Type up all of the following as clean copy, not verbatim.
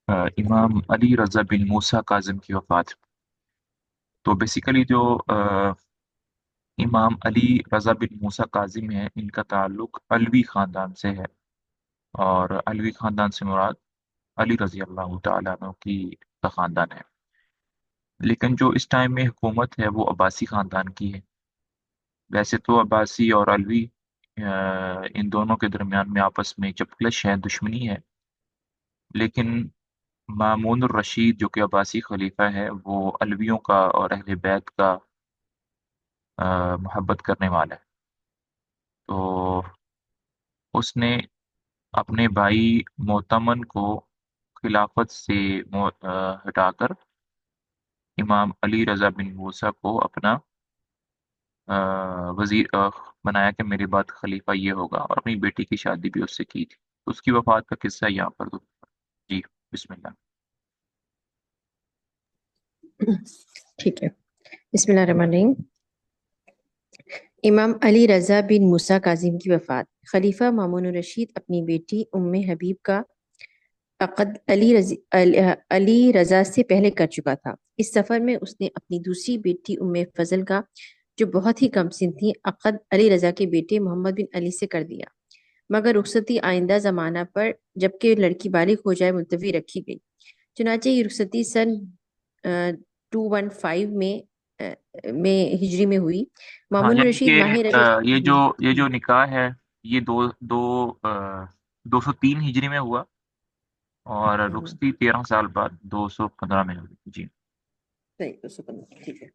امام علی رضا بن موسیٰ کاظم کی وفات۔ تو بیسیکلی جو امام علی رضا بن موسیٰ کاظم ہیں، ان کا تعلق علوی خاندان سے ہے، اور علوی خاندان سے مراد علی رضی اللہ تعالیٰ عنہ کی کا خاندان ہے۔ لیکن جو اس ٹائم میں حکومت ہے وہ عباسی خاندان کی ہے۔ ویسے تو عباسی اور علوی ان دونوں کے درمیان میں آپس میں چپکلش ہے، دشمنی ہے، لیکن مامون الرشید جو کہ عباسی خلیفہ ہے وہ علویوں کا اور اہل بیت کا محبت کرنے والا ہے۔ تو اس نے اپنے بھائی معتمن کو خلافت سے ہٹا کر امام علی رضا بن موسیٰ کو اپنا وزیر بنایا کہ میرے بعد خلیفہ یہ ہوگا، اور اپنی بیٹی کی شادی بھی اس سے کی تھی۔ اس کی وفات کا قصہ یہاں پر دو۔ جی، بسم اللہ۔ ٹھیک ہے، بسم اللہ الرحمن الرحیم۔ امام علی رضا بن موسیٰ کاظم کی وفات۔ خلیفہ مامون الرشید اپنی بیٹی ام حبیب کا عقد علی رضا سے پہلے کر چکا تھا۔ اس سفر میں اس نے اپنی دوسری بیٹی ام فضل کا، جو بہت ہی کم سن تھی، عقد علی رضا کے بیٹے محمد بن علی سے کر دیا، مگر رخصتی آئندہ زمانہ پر جبکہ لڑکی بالغ ہو جائے ملتوی رکھی گئی۔ چنانچہ یہ رخصتی سن 215 میں ہجری میں ہوئی۔ ہاں، مامون یعنی الرشید کہ ماہ رجب یہ جو نکاح ہے، یہ دو 203 ہجری میں ہوا، اور رخصتی 13 سال بعد 215 میں ہوئی۔ جی۔ صحیح 215 ٹھیک ہے۔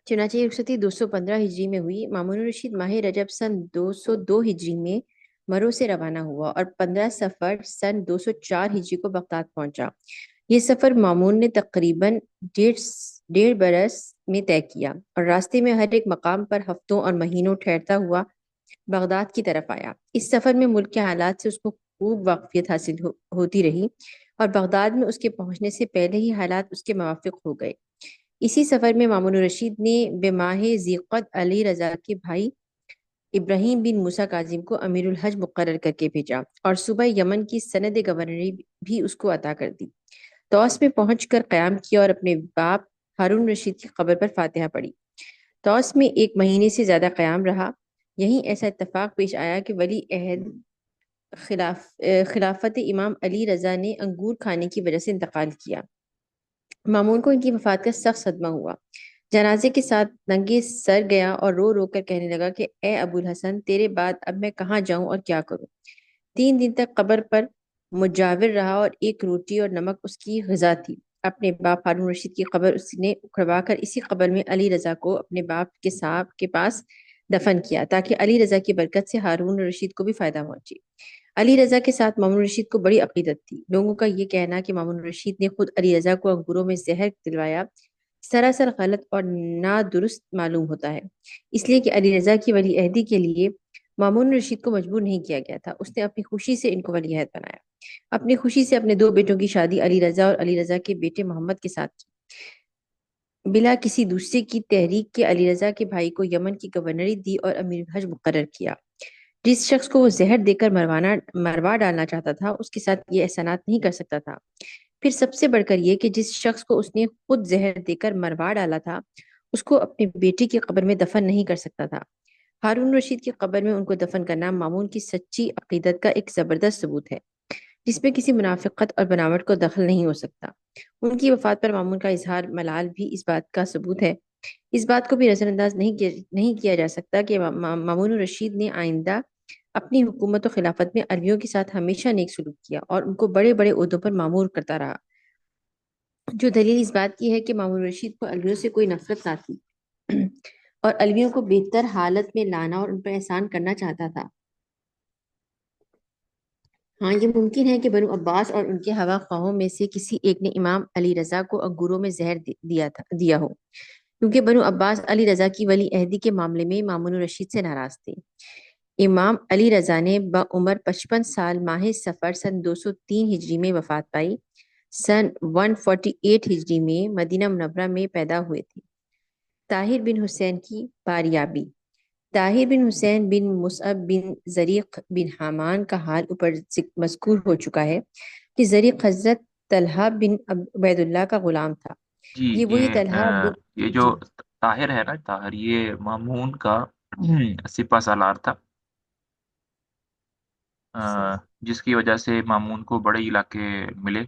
چنانچہ یہ رخصتی 215 ہجری میں ہوئی۔ مامون الرشید ماہ رجب سن 202 ہجری میں مرو سے روانہ ہوا اور 15 سفر سن 204 ہجری کو بغداد پہنچا۔ یہ سفر مامون نے تقریباً 1.5 برس میں طے کیا اور راستے میں ہر ایک مقام پر ہفتوں اور مہینوں ٹھہرتا ہوا بغداد کی طرف آیا۔ اس سفر میں ملک کے حالات سے اس کو خوب واقفیت حاصل ہوتی رہی، اور بغداد میں اس کے پہنچنے سے پہلے ہی حالات اس کے موافق ہو گئے۔ اسی سفر میں مامون الرشید نے بماہ ذیقعد علی رضا کے بھائی ابراہیم بن موسیٰ کاظم کو امیر الحج مقرر کر کے بھیجا، اور صوبہ یمن کی سند گورنری بھی اس کو عطا کر دی۔ طوس میں پہنچ کر قیام کیا اور اپنے باپ ہارون رشید کی قبر پر فاتحہ پڑھی۔ طوس میں 1 مہینے سے زیادہ قیام رہا۔ یہیں ایسا اتفاق پیش آیا کہ ولی عہد خلافت امام علی رضا نے انگور کھانے کی وجہ سے انتقال کیا۔ مامون کو ان کی وفات کا سخت صدمہ ہوا۔ جنازے کے ساتھ ننگے سر گیا اور رو رو کر کہنے لگا کہ اے ابو الحسن، تیرے بعد اب میں کہاں جاؤں اور کیا کروں؟ 3 دن تک قبر پر مجاور رہا اور 1 روٹی اور نمک اس کی غذا تھی۔ اپنے باپ ہارون رشید کی قبر اس نے اکھڑوا کر اسی قبر میں علی رضا کو اپنے باپ کے پاس دفن کیا، تاکہ علی رضا کی برکت سے ہارون رشید کو بھی فائدہ پہنچے۔ علی رضا کے ساتھ مامون رشید کو بڑی عقیدت تھی۔ لوگوں کا یہ کہنا کہ مامون رشید نے خود علی رضا کو انگوروں میں زہر دلوایا سراسر غلط اور نادرست معلوم ہوتا ہے، اس لیے کہ علی رضا کی ولی عہدی کے لیے مامون رشید کو مجبور نہیں کیا گیا تھا، اس نے اپنی خوشی سے ان کو ولی عہد بنایا۔ اپنی خوشی سے اپنے 2 بیٹوں کی شادی علی رضا اور علی رضا کے بیٹے محمد کے ساتھ کی، بلا کسی دوسرے کی تحریک کے علی رضا کے بھائی کو یمن کی گورنری دی اور امیر الحج مقرر کیا۔ جس شخص کو وہ زہر دے کر مروا ڈالنا چاہتا تھا، اس کے ساتھ یہ احسانات نہیں کر سکتا تھا۔ پھر سب سے بڑھ کر یہ کہ جس شخص کو اس نے خود زہر دے کر مروا ڈالا تھا، اس کو اپنے بیٹے کی قبر میں دفن نہیں کر سکتا تھا۔ ہارون رشید کی قبر میں ان کو دفن کرنا مامون کی سچی عقیدت کا ایک زبردست ثبوت ہے، جس میں کسی منافقت اور بناوٹ کو دخل نہیں ہو سکتا۔ ان کی وفات پر مامون کا اظہار ملال بھی اس بات کا ثبوت ہے۔ اس بات کو بھی نظر انداز نہیں کیا جا سکتا کہ مامون الرشید نے آئندہ اپنی حکومت و خلافت میں عربیوں کے ساتھ ہمیشہ نیک سلوک کیا اور ان کو بڑے بڑے عہدوں پر مامور کرتا رہا، جو دلیل اس بات کی ہے کہ مامون الرشید کو عربیوں سے کوئی نفرت نہ تھی اور عربیوں کو بہتر حالت میں لانا اور ان پر احسان کرنا چاہتا تھا۔ ہاں، یہ ممکن ہے کہ بنو عباس اور ان کے ہوا خواہوں میں سے کسی ایک نے امام علی رضا کو انگوروں میں زہر دیا ہو، کیونکہ بنو عباس علی رضا کی ولی عہدی کے معاملے میں مامون الرشید سے ناراض تھے۔ امام علی رضا نے بعمر 55 سال ماہ صفر سن 203 ہجری میں وفات پائی۔ سن 148 ہجری میں مدینہ منورہ میں پیدا ہوئے تھے۔ طاہر بن حسین کی باریابی۔ طاہر بن حسین بن مصعب بن زریق بن حامان کا حال اوپر مذکور ہو چکا ہے کہ زریق حضرت طلحہ بن عبید اللہ کا غلام تھا۔ جی یہ وہی طلحہ بن یہ جی جو جی طاہر ہے نا، طاہر یہ مامون کا سپہ سالار تھا، صحیح جس کی وجہ سے مامون کو بڑے علاقے ملے،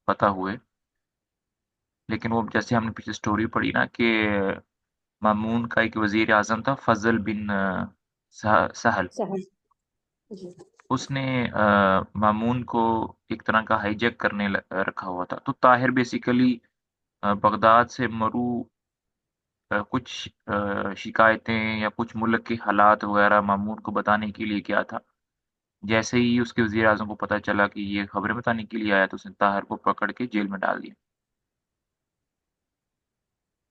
فتح ہوئے۔ لیکن وہ جیسے ہم نے پیچھے سٹوری پڑھی نا کہ مامون کا ایک وزیر اعظم تھا، فضل بن سہل۔ صحیح جی اس نے مامون کو ایک طرح کا ہائی جیک کرنے رکھا ہوا تھا۔ تو طاہر بیسیکلی بغداد سے مرو کچھ شکایتیں یا کچھ ملک کے حالات وغیرہ مامون کو بتانے کے لیے کیا تھا۔ جیسے ہی اس کے وزیر اعظم کو پتہ چلا کہ یہ خبریں بتانے کے لیے آیا تو اس نے طاہر کو پکڑ کے جیل میں ڈال دیا۔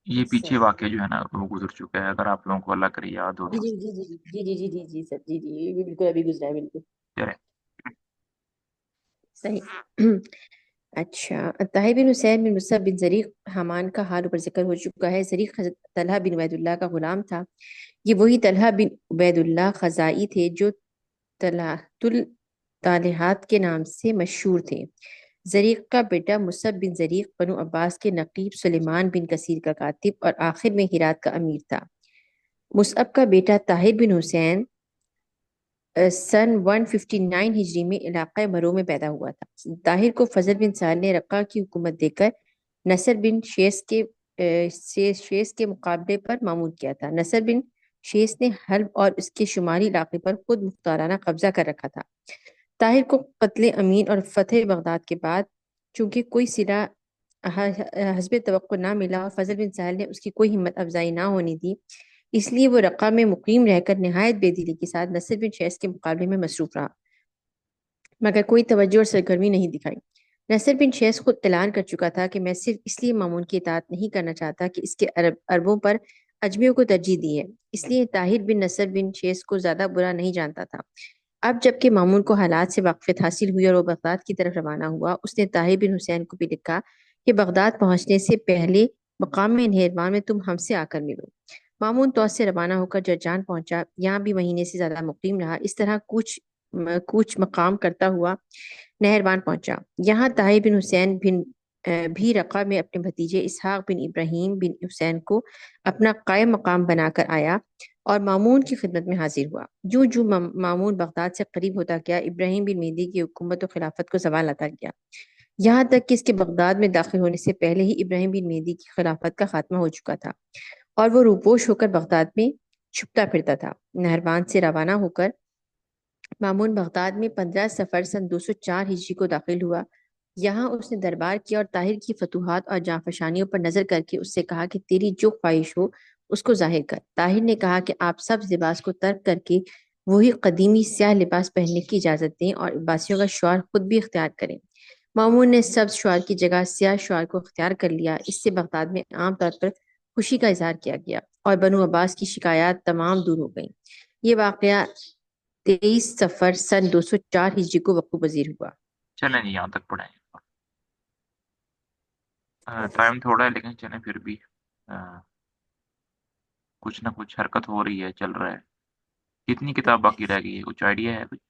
یہ پیچھے صحیح واقعہ جو ہے نا وہ گزر چکا ہے، اگر آپ لوگوں کو اللہ کرے یاد ہو جی تو۔ جی جی جی جی جی جی جی جی سر جی جی یہ بھی بالکل ابھی گزرا ہے بالکل چلیں۔ صحیح اچھا طاہر بن حسین بن مصعب بن زریق حمان کا حال اوپر ذکر ہو چکا ہے۔ زریق حضرت طلحہ بن عبید اللہ کا غلام تھا۔ یہ وہی طلحہ بن عبید اللہ خزائی تھے جو طلحۃ الطالحات کے نام سے مشہور تھے۔ زریق کا بیٹا مصعب بن زریق بنو عباس کے نقیب سلیمان بن کثیر کا کاتب اور آخر میں ہرات کا امیر تھا۔ مصعب کا بیٹا طاہر بن حسین سن 159 ہجری میں علاقہ مرو میں پیدا ہوا تھا۔ طاہر کو فضل بن سہل نے رقہ کی حکومت دے کر نصر بن شیس کے مقابلے پر معمول کیا تھا۔ نصر بن شیس نے حلب اور اس کے شمالی علاقے پر خود مختارانہ قبضہ کر رکھا تھا۔ طاہر کو قتل امین اور فتح بغداد کے بعد چونکہ کوئی صلہ حسب توقع نہ ملا اور فضل بن سہل نے اس کی کوئی ہمت افزائی نہ ہونے دی، اس لیے وہ رقہ میں مقیم رہ کر نہایت بے دلی کے ساتھ نصر بن شیس کے مقابلے میں مصروف رہا، مگر کوئی توجہ اور سرگرمی نہیں دکھائی۔ نصر بن شیس خود اعلان کر چکا تھا کہ میں صرف اس لیے مامون کی اطاعت نہیں کرنا چاہتا کہ اس کے عربوں پر اجمیوں کو ترجیح دی ہے، اس لیے طاہر بن نصر بن شیس کو زیادہ برا نہیں جانتا تھا۔ اب جب کہ مامون کو حالات سے واقفیت حاصل ہوئی اور وہ بغداد کی طرف روانہ ہوا، اس نے طاہر بن حسین کو بھی لکھا کہ بغداد پہنچنے سے پہلے مقام نہروان میں تم ہم سے آ کر ملو۔ مامون طوس سے روانہ ہو کر جرجان پہنچا، یہاں بھی مہینے سے زیادہ مقیم رہا، اس طرح کوچ مقام کرتا ہوا نہروان پہنچا۔ یہاں طاہر بن حسین بھی رقہ میں اپنے بھتیجے اسحاق بن ابراہیم بن حسین کو اپنا قائم مقام بنا کر آیا اور مامون کی خدمت میں حاضر ہوا۔ جو جو مامون بغداد سے قریب ہوتا گیا، ابراہیم بن مہدی کی حکومت و خلافت کو زوال آتا گیا، یہاں تک کہ اس کے بغداد میں داخل ہونے سے پہلے ہی ابراہیم بن مہدی کی خلافت کا خاتمہ ہو چکا تھا اور وہ روپوش ہو کر بغداد میں چھپتا پھرتا تھا۔ نہروان سے روانہ ہو کر مامون بغداد میں 15 صفر سن 204 ہجری کو داخل ہوا۔ یہاں اس نے دربار کیا اور طاہر کی فتوحات اور جانفشانیوں پر نظر کر کے اس سے کہا کہ تیری جو خواہش ہو اس کو ظاہر کر۔ طاہر نے کہا کہ آپ سب لباس کو ترک کر کے وہی قدیمی سیاہ لباس پہننے کی اجازت دیں اور عباسیوں کا شعار خود بھی اختیار کریں۔ مامون نے سبز شعار کی جگہ سیاہ شعار کو اختیار کر لیا۔ اس سے بغداد میں عام طور پر خوشی کا اظہار کیا گیا اور بنو عباس کی شکایات تمام دور ہو گئیں۔ یہ واقعہ 23 صفر سن 204 ہجری کو وقوع پذیر ہوا۔ چلیں جی، یہاں تک پڑھیں۔ ٹائم تھوڑا ہے لیکن چلیں پھر بھی آ، کچھ نہ کچھ حرکت ہو رہی ہے، چل رہا ہے۔ کتنی کتاب باقی رہ گئی ہے، کچھ آئیڈیا ہے کچھ؟